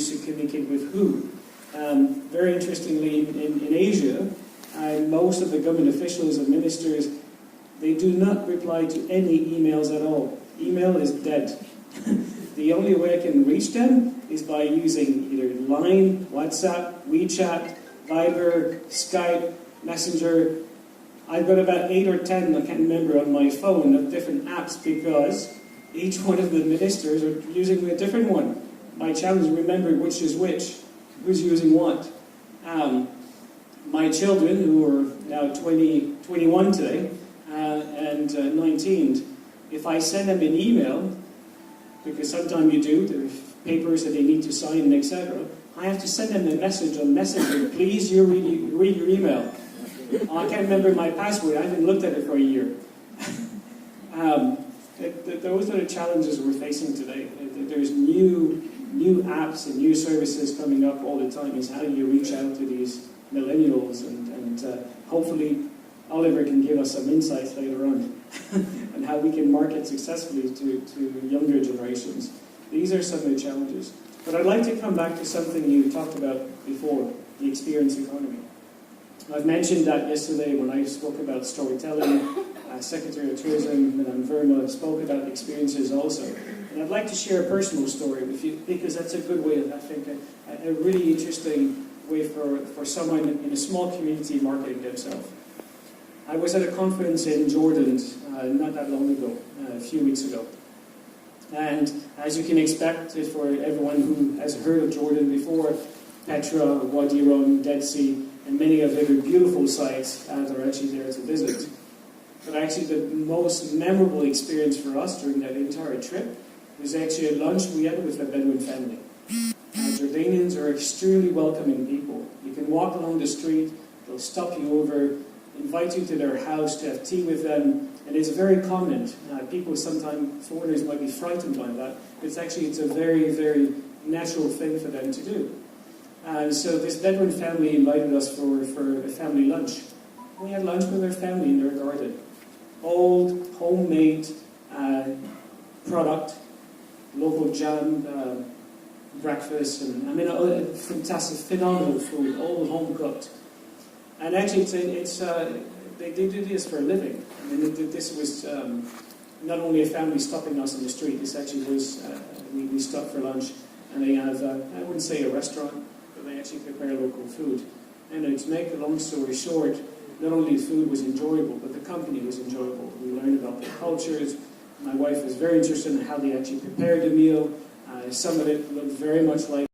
used to communicate with who. Very interestingly, in Asia, most of the government officials and ministers, they do not reply to any emails at all. Email is dead. The only way I can reach them is by using either Line, WhatsApp, WeChat, Viber, Skype, Messenger. I've got about 8 or 10, I can't remember, on my phone of different apps because each one of the ministers are using a different one. My challenge is remembering which is which, who's using what. My children, who are now 21 today, and 19, if I send them an email, because sometimes you do, there's papers that they need to sign, etc., I have to send them a message on Messenger, please read your email. Oh, I can't remember my password, I haven't looked at it for a year. Those are the challenges we're facing today. There's new apps and new services coming up all the time. Is how do you reach out to these millennials, and hopefully Oliver can give us some insights later on on how we can market successfully to younger generations. These are some of the challenges. But I'd like to come back to something you talked about before, the experience economy. I've mentioned that yesterday when I spoke about storytelling. Secretary of Tourism, Madame Verma, spoke about experiences also. And I'd like to share a personal story with you because that's a good way, I think, a really interesting way for someone in a small community marketing themselves. I was at a conference in Jordan not that long ago, a few weeks ago. And as you can expect, for everyone who has heard of Jordan before, Petra, Wadi Rum, Dead Sea, and many of the other beautiful sites that are actually there to visit. But actually the most memorable experience for us during that entire trip was actually a lunch we had with a Bedouin family. Jordanians are extremely welcoming people. You can walk along the street, they'll stop you over, invite you to their house to have tea with them, and it's very common. People sometimes, foreigners might be frightened by that, but it's a very, very natural thing for them to do. So this Bedouin family invited us for a family lunch. We had lunch with their family in their garden. Old, homemade product, local jam, breakfast, and fantastic, phenomenal food, all home cooked. And actually, they do this for a living. I mean, this was not only a family stopping us in the street. This actually was we stopped for lunch, and they have I wouldn't say a restaurant, but they actually prepare local food. And to make a long story short, not only the food was enjoyable, but the company was enjoyable. We learned about their cultures. My wife was very interested in how they actually prepared the meal. Some of it looked very much like